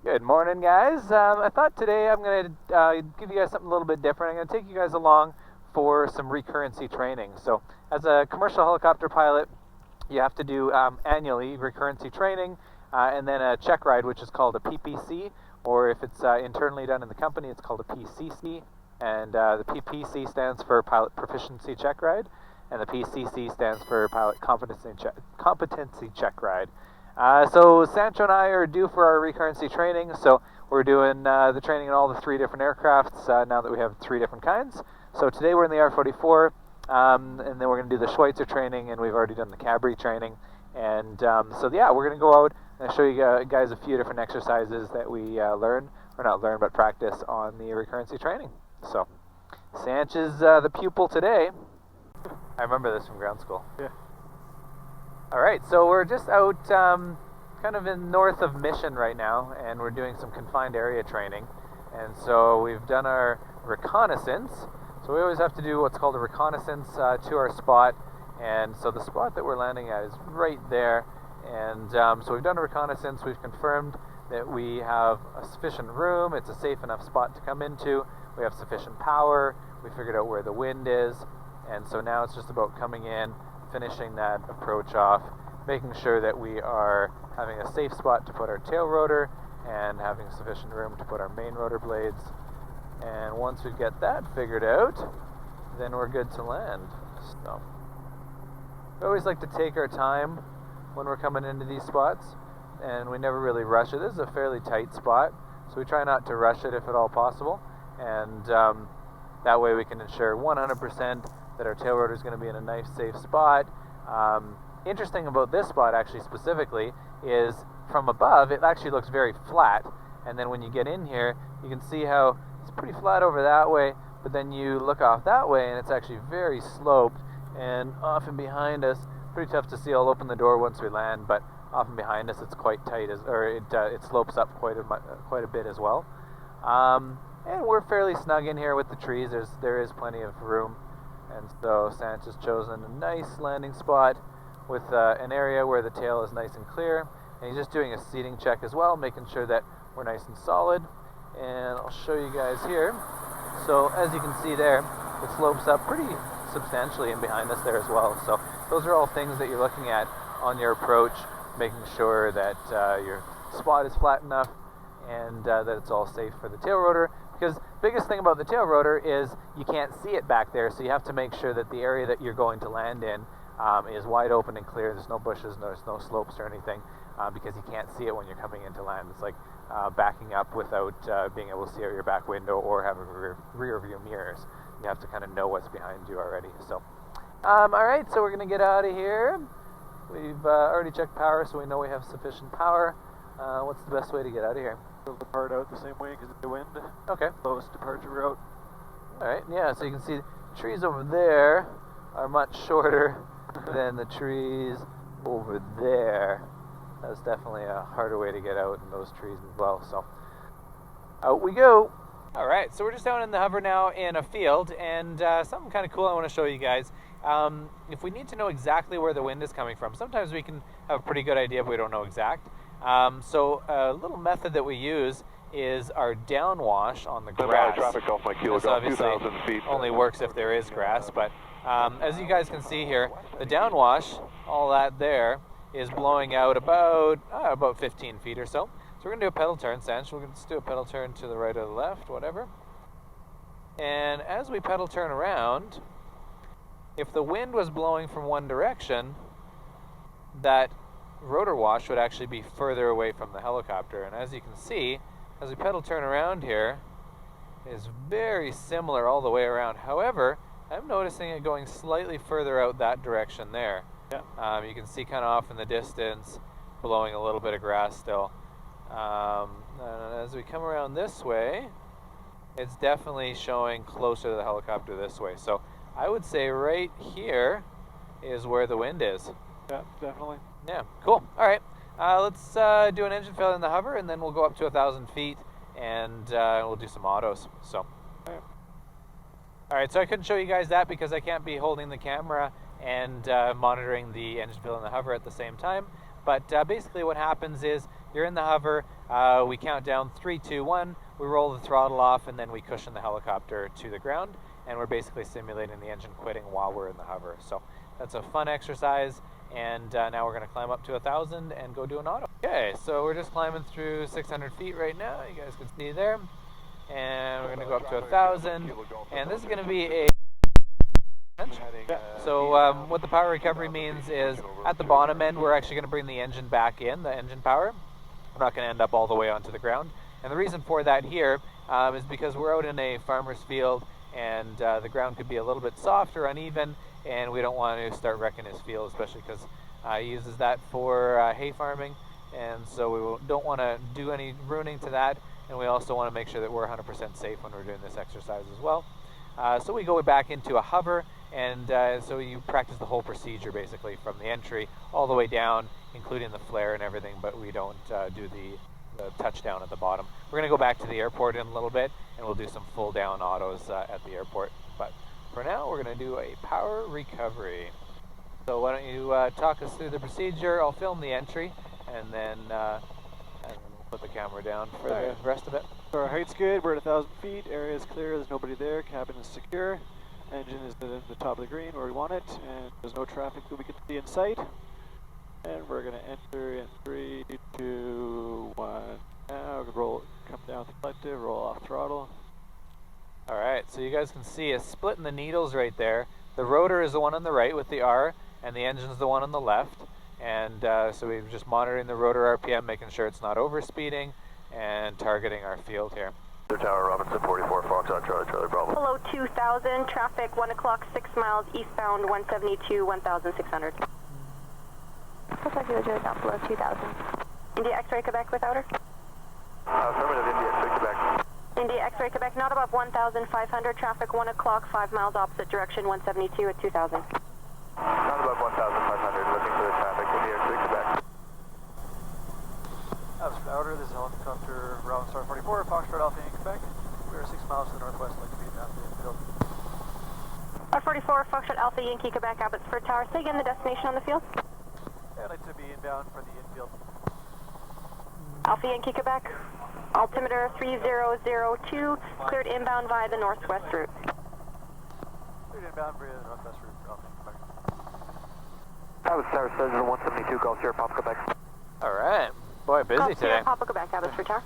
Good morning, guys. I thought today I'm going to give you guys something a little bit different. I'm going to take you guys along for some recurrency training. So, as a commercial helicopter pilot, you have to do annually recurrency training and then a check ride, which is called a PPC, or if it's internally done in the company, it's called a PCC. And the PPC stands for Pilot Proficiency Check Ride, and the PCC stands for Pilot Competency Check Ride. So Sancho and I are due for our recurrency training, so we're doing the training in all the 3 different aircrafts now that we have 3 different kinds. So today we're in the R-44, and then we're going to do the Schweitzer training, and we've already done the Cabri training. And so yeah, we're going to go out and show you guys a few different exercises that we but practice on the recurrency training. So Sanch is the pupil today. I remember this from ground school. Yeah. Alright, so we're just out kind of in north of Mission right now, and we're doing some confined area training. And so we've done our reconnaissance. So we always have to do what's called a reconnaissance to our spot. And so the spot that we're landing at is right there. And so we've done a reconnaissance. We've confirmed that we have a sufficient room. It's a safe enough spot to come into. We have sufficient power. We figured out where the wind is. And so now it's just about coming in, finishing that approach off, making sure that we are having a safe spot to put our tail rotor and having sufficient room to put our main rotor blades. And once we get that figured out, then we're good to land. So we always like to take our time when we're coming into these spots, and we never really rush it. This is a fairly tight spot, so we try not to rush it if at all possible, and that way we can ensure 100% that our tail rotor is going to be in a nice safe spot. Interesting about this spot actually specifically is from above it actually looks very flat, and then when you get in here you can see how it's pretty flat over that way, but then you look off that way and it's actually very sloped, and off and behind us, pretty tough to see. I'll open the door once we land, but off and behind us it's quite tight, it slopes up quite a bit as well. And we're fairly snug in here with the trees. There is plenty of room. And so Sanch has chosen a nice landing spot with an area where the tail is nice and clear. And he's just doing a seating check as well, making sure that we're nice and solid. And I'll show you guys here. So as you can see there, it slopes up pretty substantially in behind us there as well. So those are all things that you're looking at on your approach, making sure that your spot is flat enough and that it's all safe for the tail rotor. Because the biggest thing about the tail rotor is you can't see it back there, so you have to make sure that the area that you're going to land in is wide open and clear. There's no bushes, there's no slopes or anything, because you can't see it when you're coming into land. It's like backing up without being able to see out your back window or having rear view mirrors. You have to kind of know what's behind you already. So, alright, so we're going to get out of here. We've already checked power, so we know we have sufficient power. What's the best way to get out of here? We'll depart out the same way because of the wind. Okay. Lowest departure route. Alright, yeah, so you can see the trees over there are much shorter than the trees over there. That's definitely a harder way to get out in those trees as well, so out we go. Alright, so we're just down in the hover now in a field, and something kind of cool I want to show you guys. If we need to know exactly where the wind is coming from, sometimes we can have a pretty good idea, but we don't know exact. So a little method that we use is our downwash on the grass. Traffic off my kilo, This obviously 2,000 feet. only works if there is grass, but as you guys can see here, the downwash, all that there, is blowing out about 15 feet or so. So we're going to do a pedal turn, Sanch. We're going to just do a pedal turn to the right or the left, whatever. And as we pedal turn around, if the wind was blowing from one direction, that rotor wash would actually be further away from the helicopter. And as you can see, as we pedal turn around here, is very similar all the way around. However, I'm noticing it going slightly further out that direction there. Yeah. You can see kind of off in the distance, blowing a little bit of grass still. And as we come around this way, it's definitely showing closer to the helicopter this way. So I would say right here is where the wind is. Yeah, definitely. Yeah, cool. All right, let's do an engine failure in the hover, and then we'll go up to 1,000 feet, and we'll do some autos. So, all right. So I couldn't show you guys that because I can't be holding the camera and monitoring the engine failure in the hover at the same time. But basically, what happens is you're in the hover, we count down 3, 2, 1, we roll the throttle off, and then we cushion the helicopter to the ground, and we're basically simulating the engine quitting while we're in the hover. So that's a fun exercise, and now we're going to climb up to 1,000 and go do an auto. Okay, so we're just climbing through 600 feet right now, you guys can see there, and we're going to go up to 1,000, and this is going to be a... So what the power recovery means is at the bottom end we're actually going to bring the engine back in, the engine power. We're not going to end up all the way onto the ground. And the reason for that here is because we're out in a farmer's field, and the ground could be a little bit soft or uneven, and we don't want to start wrecking his field, especially because he uses that for hay farming, and so we don't want to do any ruining to that, and we also want to make sure that we're 100% safe when we're doing this exercise as well. So we go back into a hover, and so you practice the whole procedure basically from the entry all the way down, including the flare and everything, but we don't do the touchdown at the bottom. We're going to go back to the airport in a little bit, and we'll do some full down autos at the airport. But for now, we're going to do a power recovery. So why don't you talk us through the procedure? I'll film the entry, and then we'll put the camera down for the rest of it. So our height's good, we're at 1,000 feet, area is clear, there's nobody there, cabin is secure, engine is at the top of the green where we want it, and there's no traffic that we can see in sight. And we're going to enter in 3, 2, 1. Now we roll, come down to collective, roll off throttle. Alright, so you guys can see a split in the needles right there. The rotor is the one on the right with the R, and the engine is the one on the left. And so we're just monitoring the rotor RPM, making sure it's not overspeeding, and targeting our field here. Tower, Robinson 44, Foxtrot, Charlie, Charlie, Bravo. Hello, 2,000, traffic 1 o'clock, 6 miles, eastbound 172, 1,600. Looks like it was just down below 2,000. India X-ray Quebec with outer? Affirmative, India X-ray Quebec. India X-ray Quebec, not above 1,500, traffic 1 o'clock, 5 miles opposite direction, 172 at 2,000. Not above 1,500, looking for the traffic, India X-ray Quebec. Outer, this is helicopter Route Star 44, Foxtrot Alpha in Quebec. We are 6 miles to the northwest, like to be down the infield. R44, Foxtrot Alpha Yankee Quebec, Abbotsford Tower. Say again the destination on the field. I'd like to be inbound for the infield. Alpha Yankee Quebec, altimeter 3002, cleared inbound via the northwest route. Cleared inbound via the northwest route for Alpha Quebec. That was Tower 172, Gulf Sierra, Pop Quebec. Alright. Boy, busy today. Papa Quebec, Abbotsford Tower.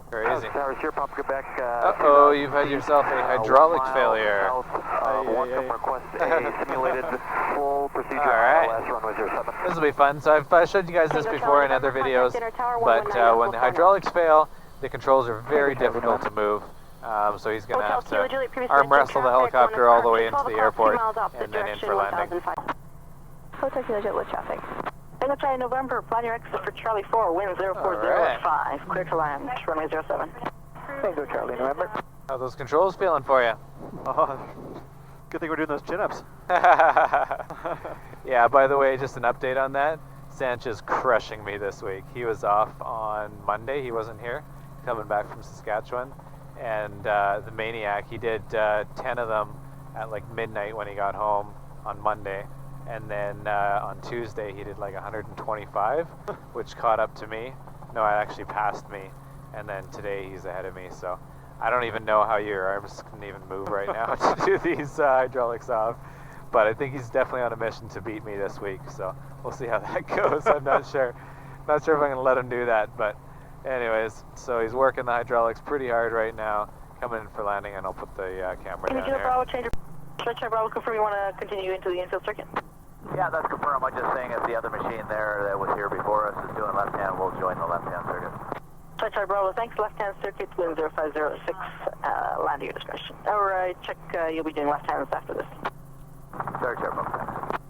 Very easy. Tower Sierra, Pop Quebec. Uh-oh, you've had yourself a hydraulic failure. Welcome, request a simulated full procedure. Alright. Last runway 07. This will be fun. So I've showed you guys this before in other videos, but when the hydraulics fail, the controls are very difficult to move. So he's going to have to arm wrestle the helicopter all the way into the airport and then in for landing. Hotel Kilo Jet with traffic. Singapore November, plan your exit for Charlie 4, wind 0405, clear to land, runway 07. Thank you, Charlie, November. How are those controls feeling for you? Oh, good thing we're doing those chin-ups. Yeah, by the way, just an update on that. Sancho's crushing me this week. He was off on Monday. He wasn't here, coming back from Saskatchewan. And the Maniac, he did 10 of them at like midnight when he got home on Monday. And then on Tuesday he did like 125, which caught up to me. No, it actually passed me. And then today he's ahead of me. So I don't even know how your arms can even move right now to do these hydraulics off. But I think he's definitely on a mission to beat me this week. So we'll see how that goes. I'm not sure. Not sure if I'm going to let him do that. But anyways, so he's working the hydraulics pretty hard right now. Coming in for landing, and I'll put the camera down here. Bravo, change your Bravo, confirm you want to continue into the infield circuit? Yeah, that's confirmed. I'm just saying if the other machine there that was here before us is doing left-hand, we'll join the left-hand circuit. Charlie Bravo, thanks. Left-hand circuit, wind 0506, land at your discretion. Alright, check, you'll be doing left-hands after this. Sorry, thanks.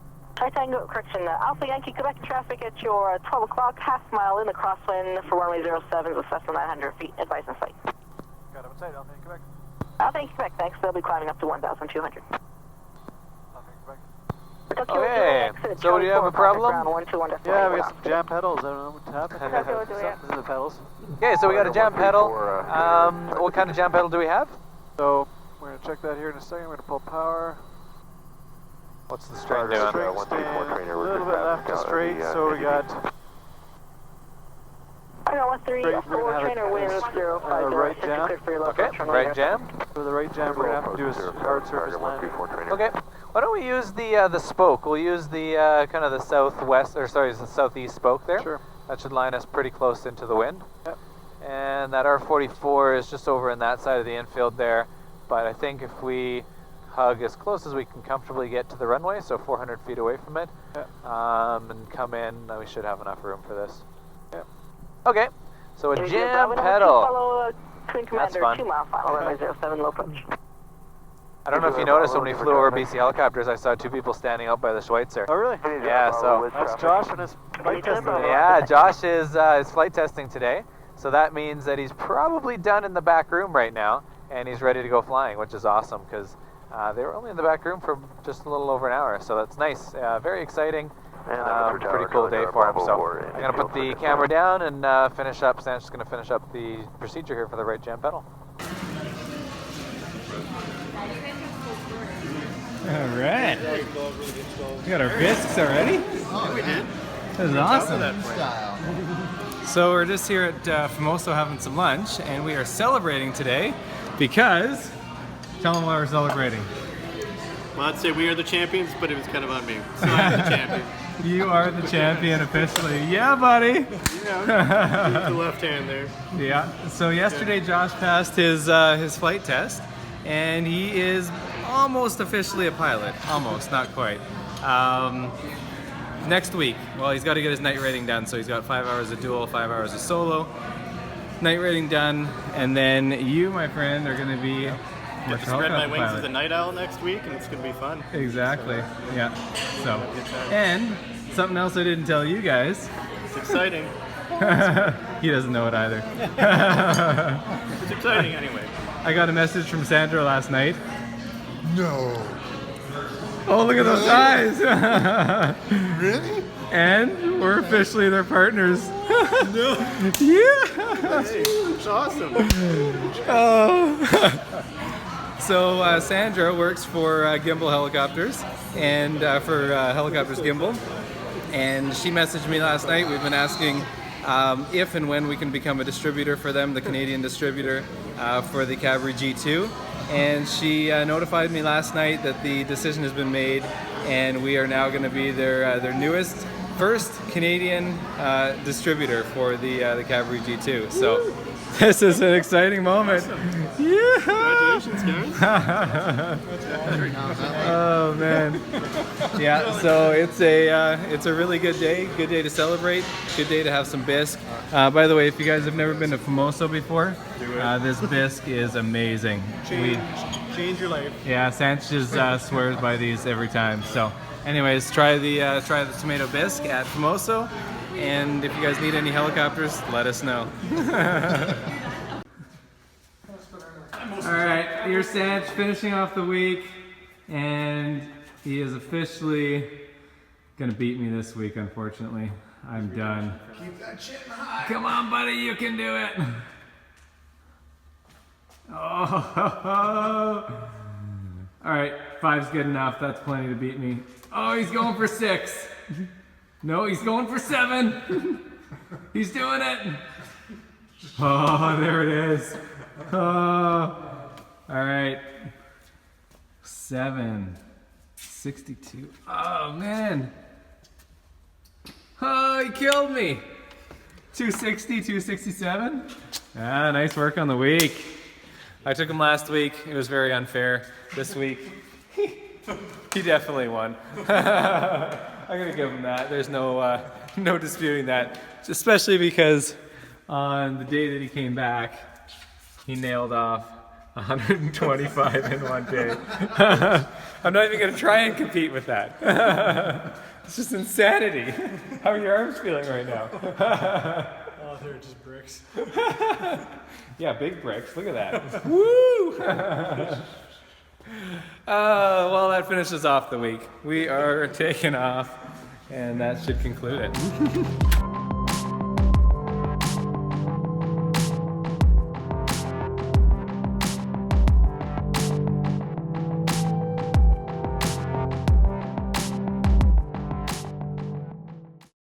Right Tango, correction, Alpha Yankee Quebec traffic at your 12 o'clock, half mile in the crosswind for runway 07 with less than 900 feet, advice in sight. Got him in sight, Alpha Yankee Quebec. Alpha Yankee Quebec, thanks. They'll be climbing up to 1,200. Alpha Yankee Quebec. Okay, so do you have a problem? Yeah, we got some jam pedals. I don't know what's happening. Something's in the pedals. Okay, so we got a jam pedal. What kind of jam pedal do we have? So we're going to check that here in a second. We're going to pull power. What's the string doing? String stand, a little bit left to straight, so we got 13, Great, we're forward gonna have trainer, a- wind 05, right jam. cleared for your low Okay, approach runway right 07. jam. For the right jam, we're going to have to do a hard surface landing. Okay. Why don't we use the spoke? We'll use the kind of the southwest, or sorry, the southeast spoke there. Sure. That should line us pretty close into the wind. Yep. And that R44 is just over in that side of the infield there. But I think if we hug as close as we can comfortably get to the runway, so 400 feet away from it, Yep. and come in, we should have enough room for this. Yep. Okay. So a Here's jam your Bravo number two, pedal. Follow Twin Commander, fun. 2 mile final, runway 07, low approach. I don't know if you noticed when we flew over BC Helicopters, I saw 2 people standing out by the Schweitzer. Oh, really? Yeah, so That's Josh and his flight test. yeah, Josh is flight testing today, so that means that he's probably done in the back room right now, and he's ready to go flying, which is awesome because they were only in the back room for just a little over an hour, so that's nice. Very exciting. Pretty cool day for him. So I'm gonna put the camera down and finish up. Sancho's gonna finish up the procedure here for the right jam pedal. All right. We got our bisques already? Oh, we did. That was awesome. So we're just here at Famoso having some lunch, and we are celebrating today because, tell them why we're celebrating. Well, I'd say we are the champions, but it was kind of on me. So I'm the champion. You are the champion officially. Yeah, buddy. The left hand there. Yeah. So yesterday Josh passed his flight test, and he is almost officially a pilot. Almost, not quite. Next week, well, he's got to get his night rating done, so he's got 5 hours of dual, 5 hours of solo. Night rating done, and then you, my friend, are going to be Get to spread my wings as a night owl next week, and it's going to be fun. Exactly. Yeah. So, and something else I didn't tell you guys. It's exciting. He doesn't know it either. It's exciting anyway. I got a message from Sandra last night. No. Oh, look at those eyes! Really? And we're officially their partners. No. Yeah. It's awesome. Oh. So Sandra works for Guimbal Helicopters and for Helicopters Guimbal, and she messaged me last night. We've been asking if and when we can become a distributor for them, the Canadian distributor for the Cavalry G2. And she notified me last night that the decision has been made, and we are now going to be their newest, first Canadian distributor for the Cavalry G2. So this is an exciting moment. Awesome. Yeah. Congratulations, guys. Oh man. Yeah. So it's a really good day to celebrate. Good day to have some bisque. By the way, if you guys have never been to Famoso before, this bisque is amazing. Change your life. Yeah, Sanchez swears by these every time. So, anyways, try the tomato bisque at Famoso, and if you guys need any helicopters, let us know. All right, here's Sanch finishing off the week, and he is officially gonna beat me this week. Unfortunately, I'm done. Keep that chin high. Come on, buddy, you can do it. Oh, all right, 5's good enough. That's plenty to beat me. Oh, he's going for 6. No, he's going for 7. He's doing it. Oh, there it is. Oh, all right. 762. Oh man. Oh, he killed me. 260, 267. Ah, nice work on the week. I took him last week. It was very unfair. This week, he definitely won. I'm gonna give him that. There's no disputing that. Especially because on the day that he came back, he nailed off 125 in one day. I'm not even gonna try and compete with that. It's just insanity. How are your arms feeling right now? Oh, they're just bricks. Yeah, big bricks. Look at that. Woo! Well, that finishes off the week. We are taking off, and that should conclude it.